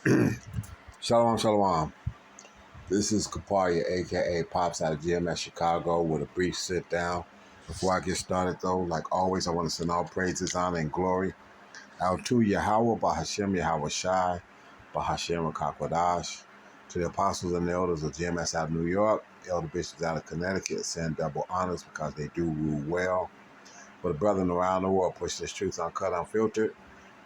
Shalom, shalom. This is Kaparia, aka Pops out of GMS Chicago, with a brief sit down. Before I get started, though, like always, I want to send all praises, honor, and glory out to Yahweh, Bahashem Yahweh Shai, Bahashem Kakwadash, to the apostles and the elders of GMS out of New York, elder bishops out of Connecticut, send double honors because they do rule well. For the brethren around the world, push this truth uncut, unfiltered.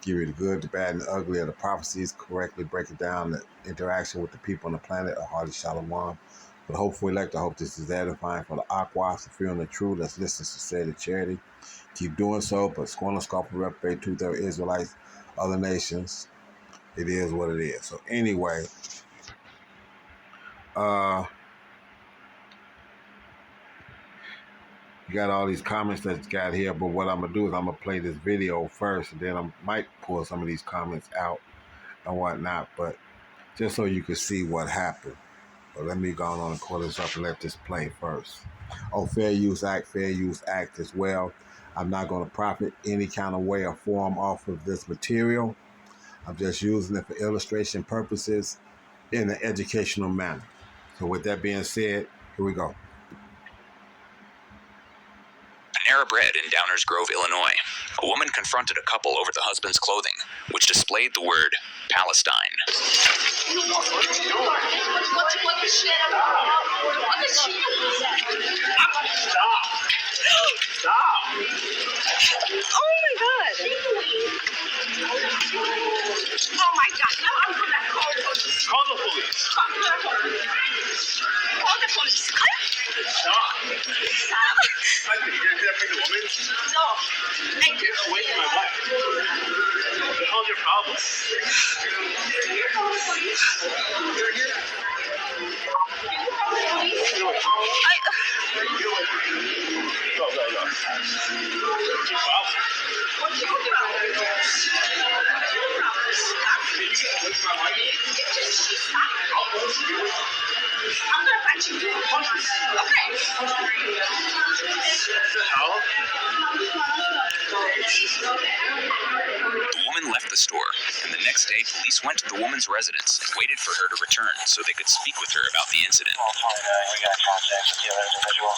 Give you the good, the bad, and the ugly of the prophecies, correctly break it down, the interaction with the people on the planet, a hearty shalom. For the hopeful elect, I hope this is edifying for the aquas, the fear and the true, that's listening to say the charity. Keep doing so, but scorn and scoff and reprobate truth, there Israelites, other nations. It is what it is. So anyway, you got all these comments that you got here, but what I'm going to do is I'm going to play this video first, and then I might pull some of these comments out and whatnot, but just so you can see what happened. But let me go on and call this up and let this play first. Oh, Fair Use Act as well. I'm not going to profit any kind of way or form off of this material. I'm just using it for illustration purposes in an educational manner. So with that being said, here we go. Panera Bread in Downers Grove, Illinois. A woman confronted a couple over the husband's clothing, which displayed the word Palestine. Stop! Oh my God! Oh my God! No, I'm gonna call the police. Call the police. Call the police. Stop! Stop! You're gonna bring the woman? No. Get away from my wife. What the hell's your problem? Call the police. You're here. Go. What's your problem? What's your problem? You get away from my wife? I'll punch you. I'm gonna punch you. Punch me. Okay. What the hell? The woman left the store, and the next day, police went to the woman's residence and waited for her to return so they could speak with her about the incident. We got contact with the other individual.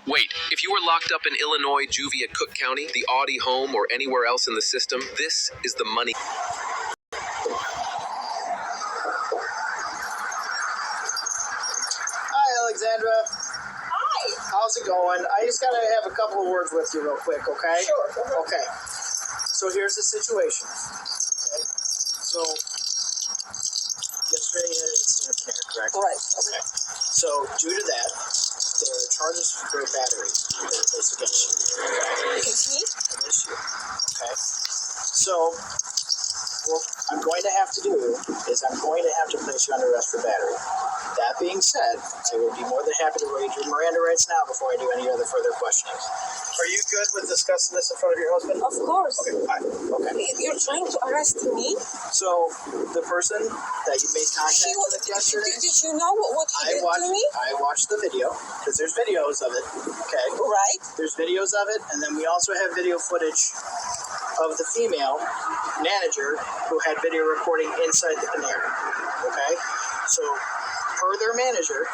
Wait, if you were locked up in Illinois juvie at Cook County, the Audi home, or anywhere else in the system, this is the money. Hi, Alexandra. Hi. How's it going? I just gotta have a couple of words with you real quick, okay? Sure. Okay. So here's the situation. Okay. So yesterday you had an incident there, correct? Right. Okay. So due to that, there are charges for battery placed against you. Against me? Against you. Okay. So what I'm going to have to do is I'm going to have to place you under arrest for battery. That being said, I will be more than happy to read your Miranda rights now before I do any other further questioning. Are you good with discussing this in front of your husband? Of course. Okay, fine. Okay. You're trying to arrest me? So, the person that you made contact with yesterday... Did you know what he did to me? I watched the video, because there's videos of it, okay? Right. There's videos of it, and then we also have video footage of the female manager who had video recording inside the Panera, okay? So, per their manager,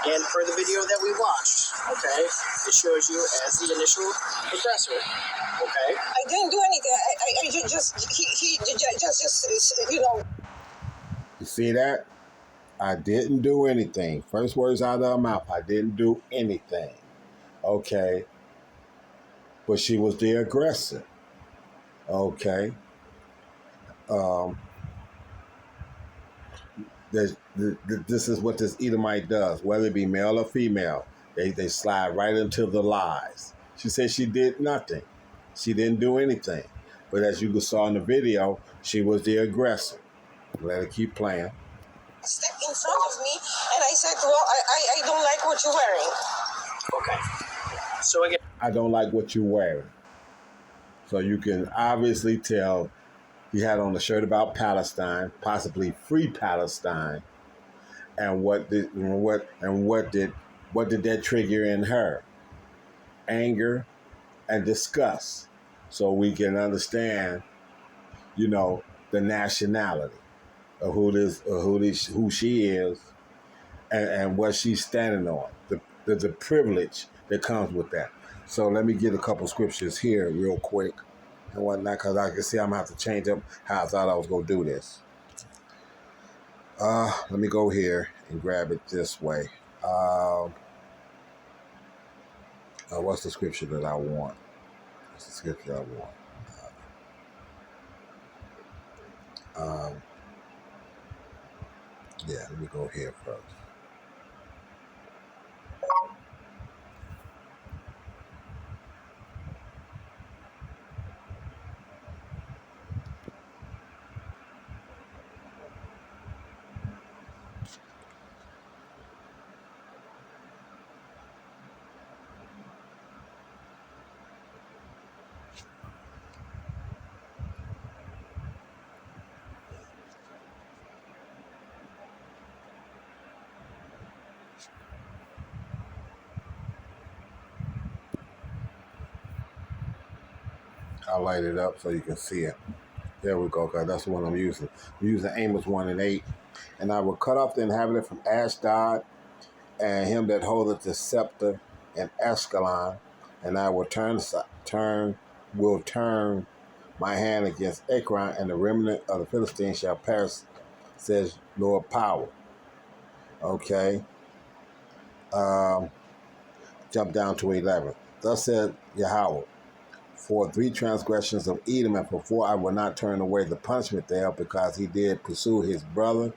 and per the video that we watched, okay, it shows you as the initial aggressor, okay? I didn't do anything. I just, you know. You see that? I didn't do anything. First words out of her mouth, I didn't do anything. Okay. But she was the aggressor. Okay. This is what this Edomite does, whether it be male or female. They slide right into the lies. She said she did nothing. She didn't do anything. But as you saw in the video, she was the aggressor. Let her keep playing. Stepped in front of me, and I said, well, I don't like what you're wearing. Okay. So again, I don't like what you're wearing. So you can obviously tell He had on a shirt about Palestine, possibly free Palestine, and what did that trigger in her? Anger and disgust. So we can understand, the nationality of who she is, and what she's standing on. The privilege that comes with that. So let me get a couple scriptures here real quick and whatnot, because I can see I'm gonna have to change up how I thought I was gonna do this. Let me go here and grab it this way. What's the scripture that I want? What's the scripture I want? Yeah, let me go here first. I'll light it up so you can see it. There we go, because that's the one I'm using. I'm using Amos 1 and 8. And I will cut off the inhabitant from Ashdod, and him that holdeth the scepter in Ashkelon, and I will turn my hand against Ekron, and the remnant of the Philistines shall perish, says Lord Power. Okay. Jump down to 11. Thus said Yahweh, for 3 transgressions of Edom, and for 4 I will not turn away the punishment thereof, because he did pursue his brother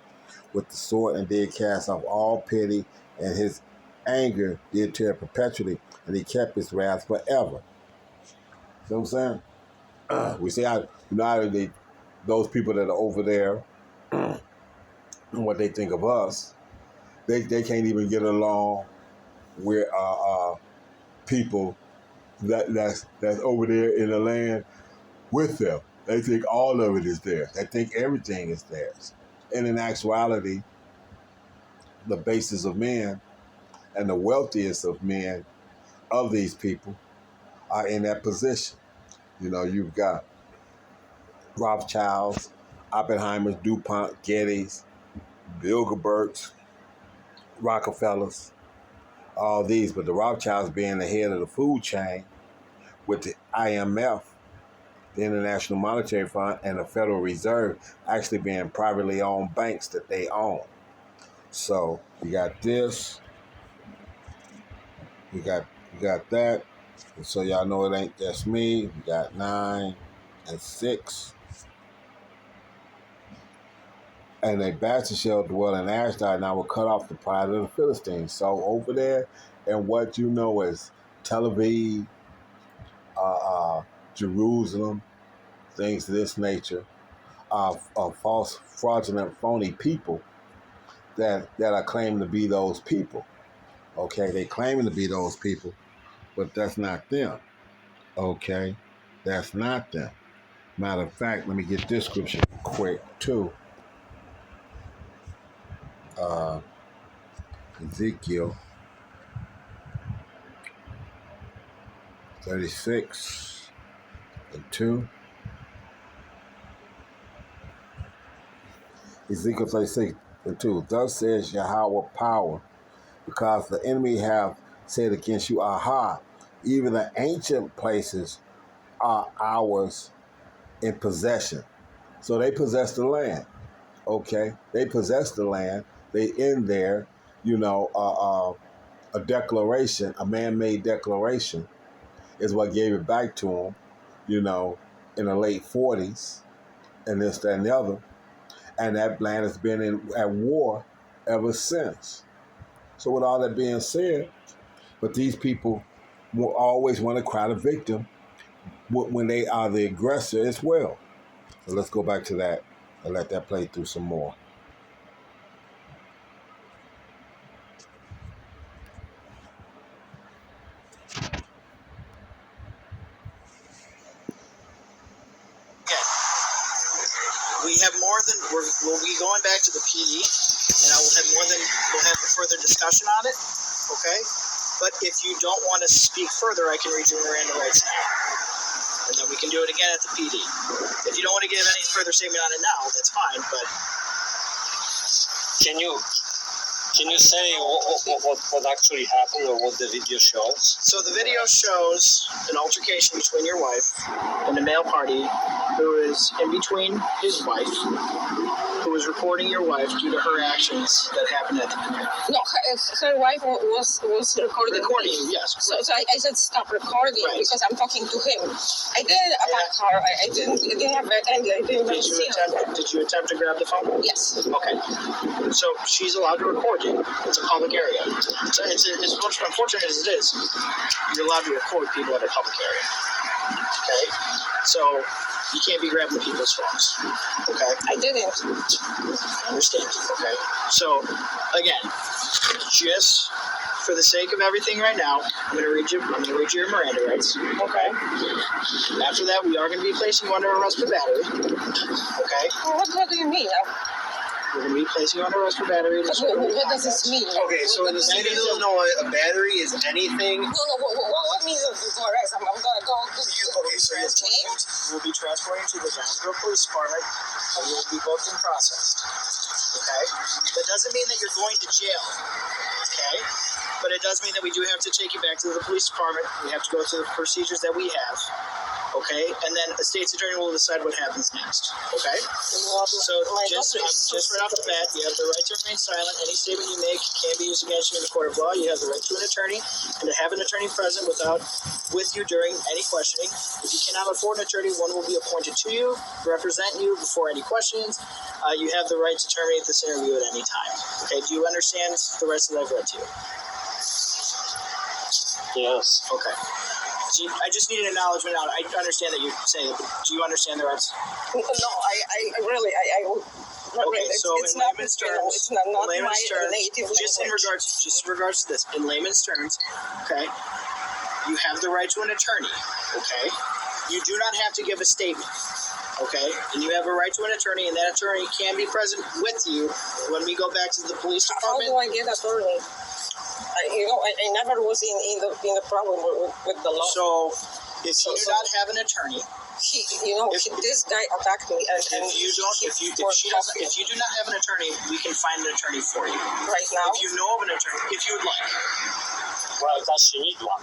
with the sword, and did cast off all pity, and his anger did tear perpetually, and he kept his wrath forever. See what I'm saying? We see how, those people that are over there, and what they think of us, they can't even get along with people that's over there in the land with them. They think all of it is theirs. They think everything is theirs. And in actuality, the basis of men and the wealthiest of men of these people are in that position. You've got Rothschilds, Oppenheimers, DuPont, Gettys, Bilderbergs, Rockefellers, all these, but the Rothschilds being the head of the food chain, with the IMF, the International Monetary Fund, and the Federal Reserve actually being privately owned banks that they own. So you got this, you got that. And so y'all know it ain't just me. We got 9 and 6. And a bastard shall dwell in Ashdod, and I will cut off the pride of the Philistines. So over there, and what you know as Tel Aviv, Jerusalem, things of this nature, are false, fraudulent, phony people that are claiming to be those people. Okay, they claiming to be those people, but that's not them. Okay, that's not them. Matter of fact, let me get this scripture quick too. Ezekiel 36 and 2. Ezekiel 36 and 2. Thus says Yahweh power, because the enemy have said against you, Aha, even the ancient places are ours in possession. So they possess the land. Okay, they possess the land. They in there, a declaration, a man-made declaration, is what gave it back to them, in the late 40s, and this, that, and the other. And that land has been at war ever since. So with all that being said, but these people will always want to cry the victim when they are the aggressor as well. So let's go back to that and let that play through some more. we have more than we'll be going back to the PD, and we'll have a further discussion on it. Okay, but if you don't want to speak further, I can read you Miranda rights now, and then we can do it again at the PD. If you don't want to give any further statement on it now, that's fine. But Can you say what actually happened or what the video shows? so the video shows an altercation between your wife and a male party who is in between his wife, who was recording your wife due to her actions that happened at the Panera. No, her wife was recording Recording me. you, yes. So I said stop recording Right. because I'm talking to him. I didn't attack her. I didn't have that anger. I didn't Did see her. did you attempt to grab the phone? Yes. Okay. So she's allowed to record you. It's a public area. So it's as unfortunate as it is, you're allowed to record people at a public area. Okay? So you can't be grabbing people's phones. Okay? I didn't. I understand. Okay? So again, just for the sake of everything right now, I'm gonna read you your Miranda rights. Okay? After that, we are gonna be placing you under arrest for battery. Okay? What do you mean? We're going to be placing you under arrest for battery. What does this mean? Okay, so in the state of Illinois, a battery is anything. No, what means arrest? I'm gonna go to Okay, so jail? We'll be transporting to the Downsville Police Department, and you'll be booked and processed. Okay? That doesn't mean that you're going to jail. Okay? But it does mean that we do have to take you back to the police department. We have to go through the procedures that we have. Okay? And then the state's attorney will decide what happens next. Okay? So just right off the bat, you have the right to remain silent. Any statement you make can be used against you in a court of law. You have the right to an attorney and to have an attorney present with you during any questioning. If you cannot afford an attorney, one will be appointed to you, represent you before any questions. You have the right to terminate this interview at any time. Okay? Do you understand the rest that I've read to you? Yes. Okay. I just need an acknowledgement out. I understand that you're saying it, but do you understand the rights? No, I really. Okay, so it's in not, layman's terms, it's not my layman's terms, native just in language. regards to this, in layman's terms, okay, you have the right to an attorney, okay? You do not have to give a statement, okay? And you have a right to an attorney, and that attorney can be present with you when we go back to the police How department. do I get attorney? I never was in the problem with the law. So, if you do not have an attorney, This guy attacked me, and if you do not have an attorney, we can find an attorney for you. right now. If you know of an attorney, if you would like, Well, does she need one?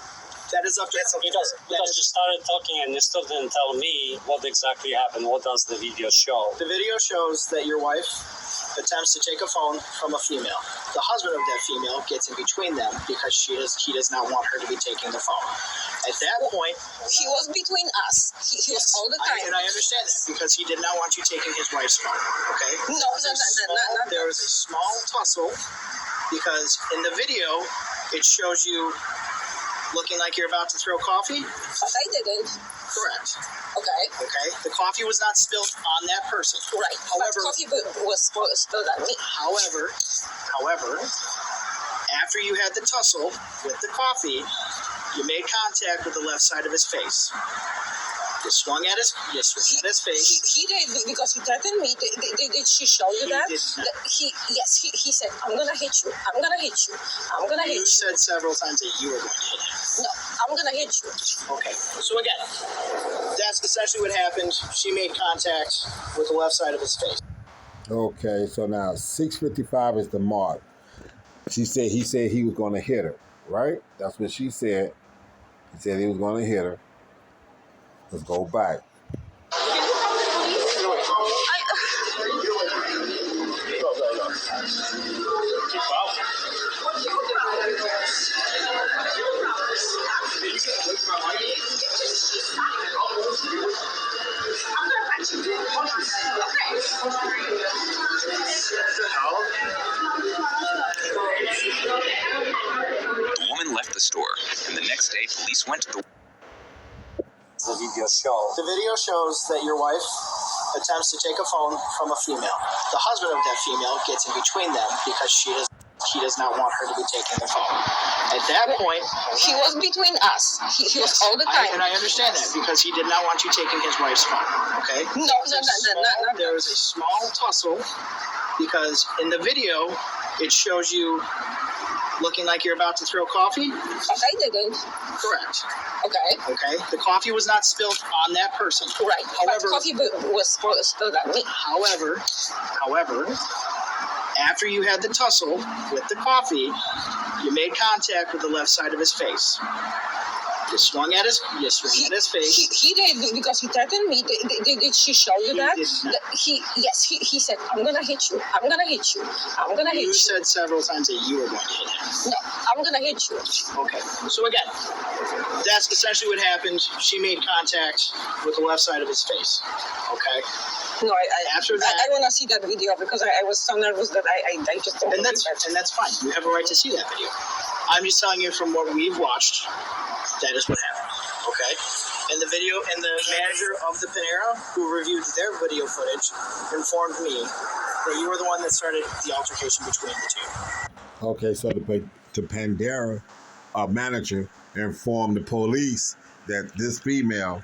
that is up to Because you started talking and you still didn't tell me what exactly happened. What does the video show? The video shows that your wife attempts to take a phone from a female. The husband of that female gets in between them because he does not want her to be taking the phone. At that point, He was between us. He was all the time. and I understand that because he did not want you taking his wife's phone. Okay? No. There was a small tussle because in the video it shows you looking like you're about to throw coffee. But I didn't. Correct. Okay. Okay. The coffee was not spilled on that person. Right. However, but coffee was spilled on me. However, after you had the tussle with the coffee, you made contact with the left side of his face. You swung at his face. He did because he threatened me. Did she show you He that? did not. He said, I'm gonna hit you. I'm gonna hit you. I'm gonna hit You you. said several times that you were going to hit him. No, I'm gonna hit you. Okay. So again, that's essentially what happened. She made contact with the left side of his face. Okay, so now 6:55 is the mark. He said he was going to hit her, right? That's what she said. He said he was going to hit her. Let's go back. The woman left the store, and the next day, police went to the video show? The video shows that your wife attempts to take a phone from a female. The husband of that female gets in between them because she does. he does not want her to be taking the phone. At that point, He was between us. He was all the time. and I understand that because he did not want you taking his wife's phone. Okay. No. There was a small tussle because in the video it shows you looking like you're about to throw coffee. Okay, didn't. Correct. Okay. Okay. The coffee was not spilled on that person. Right. However, but coffee was spilled on me. However, after you had the tussle with the coffee, you made contact with the left side of his face. You swung at his face. He did because he threatened me. Did she show you that? He said, I'm gonna hit you. I'm gonna hit you. I'm gonna hit you. You said several times that you were going to hit him. No, I'm gonna hit you. Okay. So again, that's essentially what happened. She made contact with the left side of his face. Okay. No, After that, I want to see that video because I was so nervous that I just don't. And that's fine. You have a right to see that video. I'm just telling you from what we've watched. That is what happened. Okay. And the manager of the Panera who reviewed their video footage informed me that you were the one that started the altercation between the two. Okay, so the Panera manager informed the police that this female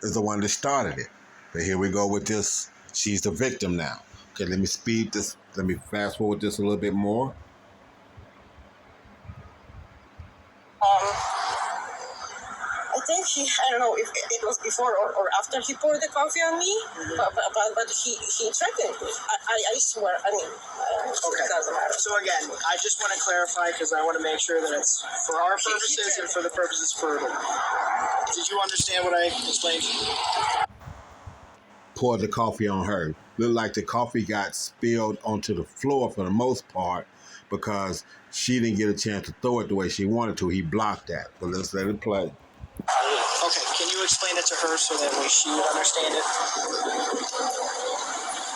is the one that started it. But here we go with this. She's the victim now. Okay, let me speed this. Let me fast forward this a little bit more. I think I don't know if it was before or after he poured the coffee on me, but he threatened me. I swear, I mean, okay. It doesn't matter. So again, I just want to clarify because I want to make sure that it's for our purposes and for the purposes for the. Did you understand what I explained? Poured the coffee on her. Looked like the coffee got spilled onto the floor for the most part because she didn't get a chance to throw it the way she wanted to. He blocked that. But let's let it play. Okay, can you explain it to her so that way she would understand it?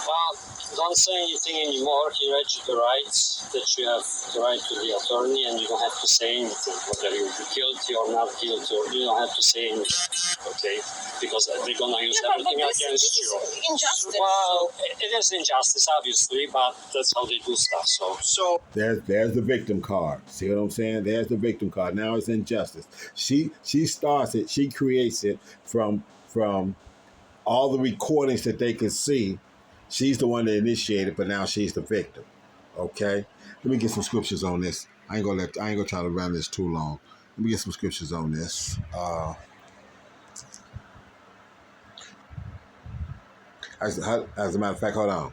Well, don't say anything anymore. He read you the rights, that you have the right to the attorney, and you don't have to say anything, whether you're guilty or not guilty, or you don't have to say anything, okay? Because they're going to use everything against you. This is injustice. Well, it is injustice, obviously, but that's how they do stuff, So There's the victim card. See what I'm saying? There's the victim card. Now it's injustice. She starts it. She creates it from all the recordings that they can see. She's the one that initiated, but now she's the victim. Okay? Let me get some scriptures on this. I ain't gonna try to run this too long. Let me get some scriptures on this. As a matter of fact, hold on.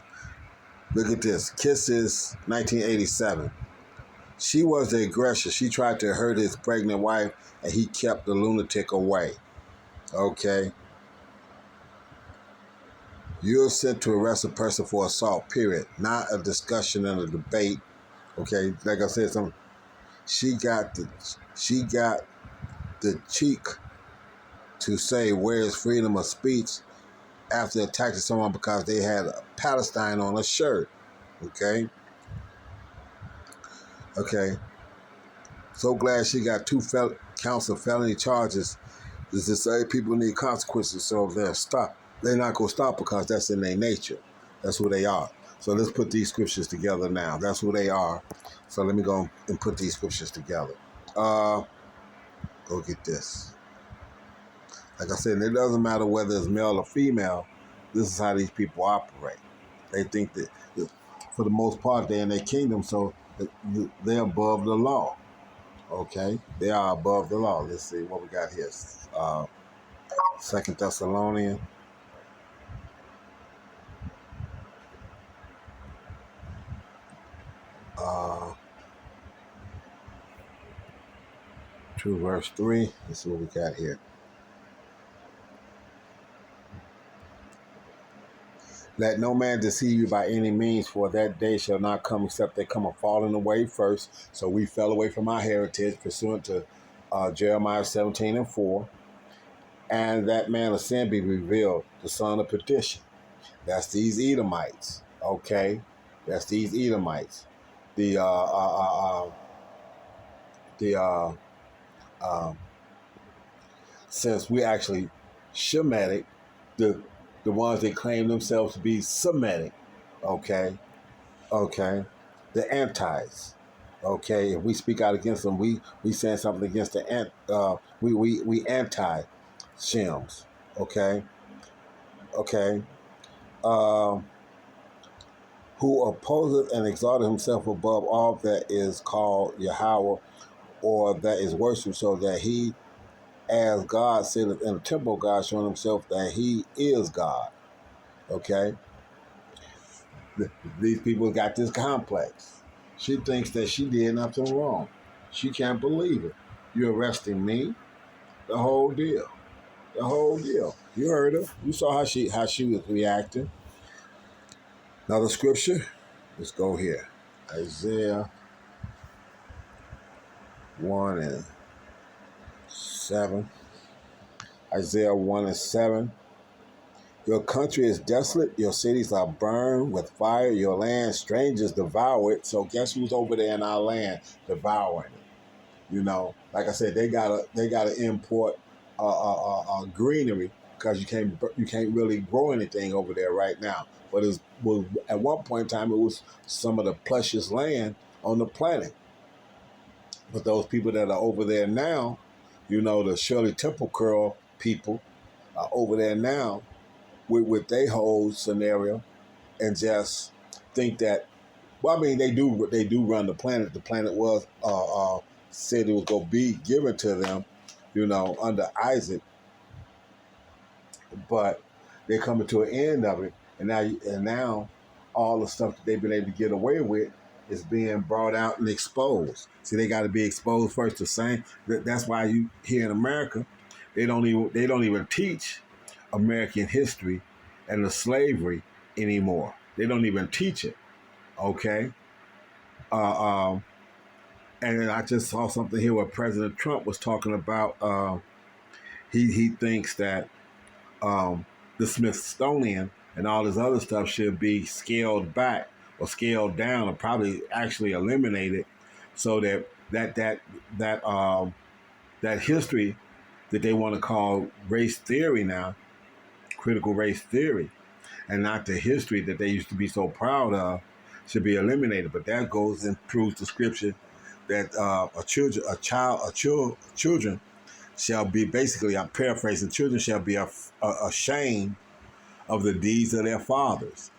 Look at this. Kisses, 1987. She was the aggressor. She tried to hurt his pregnant wife, and he kept the lunatic away. Okay? You're sent to arrest a person for assault, period. Not a discussion and a debate. Okay? Like I said, she got the cheek to say, where is freedom of speech, after attacking someone because they had Palestine on a shirt. Okay? Okay. So glad she got 2 counts of felony charges. Is to say people need consequences, so they're not going to stop because that's in their nature. That's who they are. So let's put these scriptures together now. That's who they are. So let me go and put these scriptures together. Go get this. Like I said, it doesn't matter whether it's male or female. This is how these people operate. They think that, for the most part, they're in their kingdom, so they're above the law. Okay? They are above the law. Let's see what we got here. 2 Thessalonians. Verse 3. Let's see what we got here. Let no man deceive you by any means, for that day shall not come except they come a falling away first. So we fell away from our heritage, pursuant to Jeremiah 17:4. And that man of sin be revealed, the son of perdition. That's these Edomites. Okay? That's these Edomites. Since we actually Shemitic, the ones that claim themselves to be Semitic, okay, the Antis, Okay, if we speak out against them, we saying something against the we anti Shems. Okay, okay. Um, who opposeth and exalted himself above all that is called Yahweh or that is worshipped, so that he, as God sitteth in the temple of God, showing himself that he is God. Okay, these people got this complex. She thinks that she did nothing wrong. She can't believe it. You're arresting me. The whole deal. The whole deal. You heard her. You saw how she was reacting. Another scripture. Let's go here. Isaiah 1:7. Isaiah 1:7. Your country is desolate. Your cities are burned with fire. Your land, strangers devour it. So guess who's over there in our land devouring it? You know, like I said, they gotta import greenery because you can't really grow anything over there right now. But at one point in time, it was some of the plushest land on the planet. But those people that are over there now, you know, the Shirley Temple Curl people are over there now with their whole scenario and just think that. Well, I mean, they do run the planet. The planet was said it was going to be given to them, you know, under Isaac, but they're coming to an end of it, and now all the stuff that they've been able to get away with is being brought out and exposed. See, they got to be exposed first. That's why you here in America, they don't even teach American history and the slavery anymore. They don't even teach it. Okay. Uh, um, and then I just saw something here where President Trump was talking about. He thinks that the Smithsonian and all this other stuff should be scaled back or scaled down, or probably actually eliminated, so that history that they want to call race theory now, critical race theory, and not the history that they used to be so proud of, should be eliminated. But that goes and proves the scripture that children shall be, basically, I'm paraphrasing, children shall be ashamed of the deeds of their fathers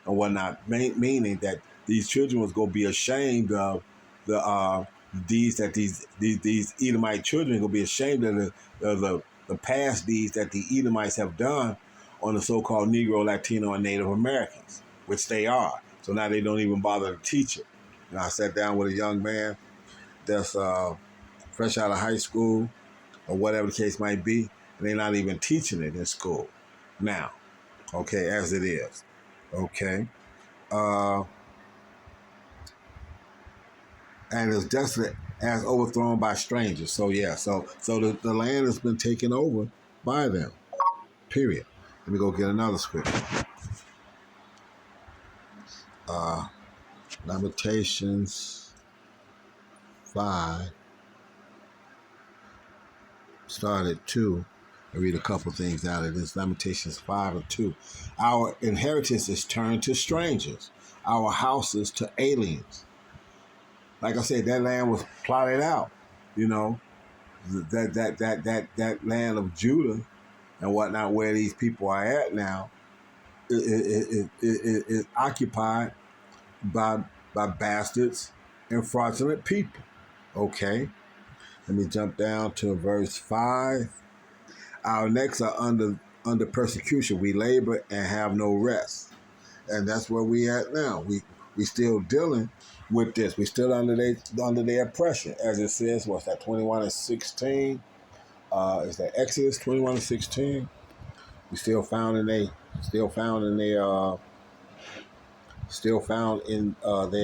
and whatnot, meaning that these children was going to be ashamed of the deeds that these Edomite children are going to be ashamed of the past deeds that the Edomites have done on the so-called Negro, Latino, and Native Americans, which they are. So now they don't even bother to teach it. And I sat down with a young man that's fresh out of high school or whatever the case might be, and they're not even teaching it in school now. Okay, as it is. Okay. And it's desolate as overthrown by strangers. So yeah, so the land has been taken over by them. Period. Let me go get another scripture. Lamentations 5. Start at 2. I read a couple things out of this. Lamentations 5:2. Our inheritance is turned to strangers, our houses to aliens. Like I said, that land was plotted out. You know, that land of Judah and whatnot, where these people are at now, is occupied by bastards and fraudulent people. Okay, let me jump down to verse 5. Our necks are under persecution. We labor and have no rest, and that's where we at now. We still dealing with this. We still under their oppression, as it says. What's that? 21:16. Is that Exodus 21:16? We still found in their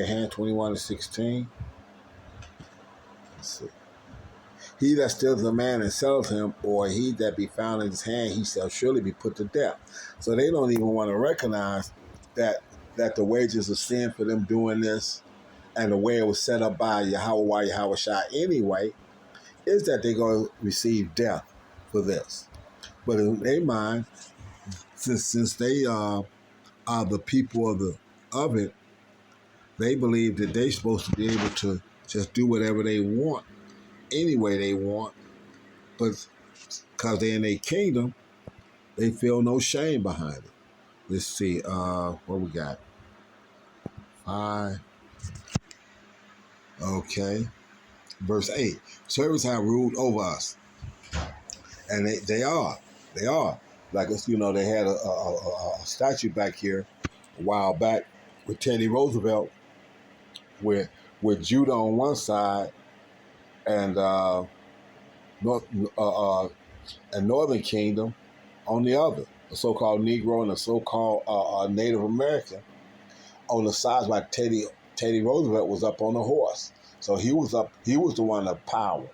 hand 21:16. Let's see. He that steals a man and sells him, or he that be found in his hand, he shall surely be put to death. So they don't even want to recognize that the wages of sin for them doing this, and the way it was set up by Yahweh Shai anyway, is that they're going to receive death for this. But in their mind, since they are the people of it, they believe that they're supposed to be able to just do whatever they want, any way they want, but because they're in a kingdom, they feel no shame behind it. Let's see, what we got? 5. Okay. Verse 8. Servants have ruled over us. And they are. They are. Like, they had a statue back here a while back with Teddy Roosevelt with Judah on one side and North and Northern Kingdom on the other. The so-called Negro and the so-called Native American on the sides, like Teddy Roosevelt was up on the horse. So he was up. He was the one of power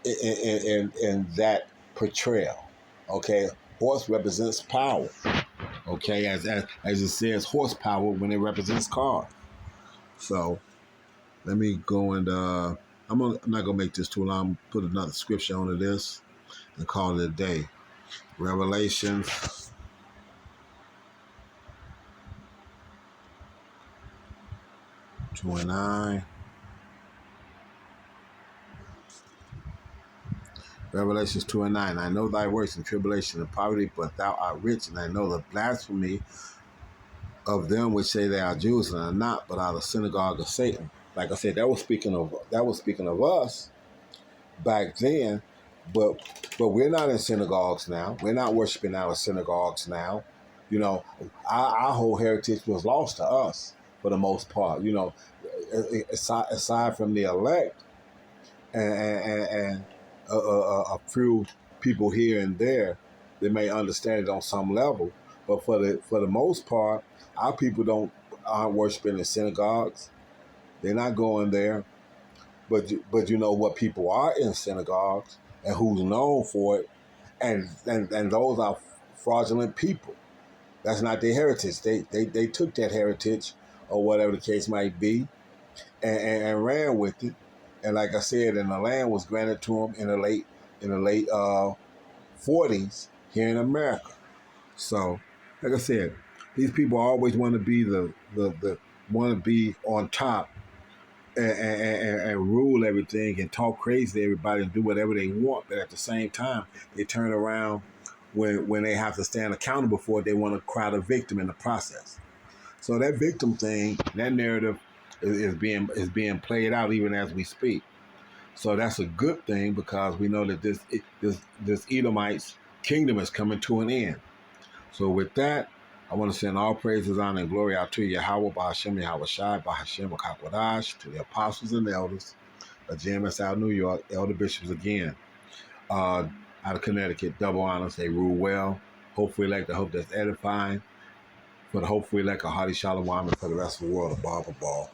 in that portrayal. Okay, horse represents power. Okay, as it says, horsepower when it represents car. So let me go and I'm not gonna make this too long. Put another scripture onto this and call it a day. Revelation 2:9. Revelations 2:9. I know thy works in tribulation and poverty, but thou art rich, and I know the blasphemy of them which say they are Jews and are not, but are the synagogue of Satan. Like I said, that was speaking of us back then, but we're not in synagogues now. We're not worshiping out of synagogues now. Our whole heritage was lost to us for the most part. Aside from the elect and a few people here and there, they may understand it on some level, but for the most part, our people aren't worshiping in synagogues. They're not going there. But you know what people are in synagogues and who's known for it, and those are fraudulent people. That's not their heritage. They took that heritage or whatever the case might be and ran with it. And like I said, and the land was granted to them in the late 40s here in America. So, like I said, these people always want to be the want to be on top and rule everything and talk crazy to everybody and do whatever they want. But at the same time, they turn around when they have to stand accountable for it. They want to cry the victim in the process. So that victim thing, that narrative is being played out even as we speak. So that's a good thing because we know that this Edomite's kingdom is coming to an end. So with that, I want to send all praises, honor, and glory out to Yahweh, Bahashem, Yahweh Shai, Bahashem, Akakwadash, to the apostles and elders of GMS out of New York, elder bishops again, out of Connecticut, double honors, they rule well. Hopefully elect the hope that's edifying. For the hopefully elect a hearty shalom, and for the rest of the world, a barber ball.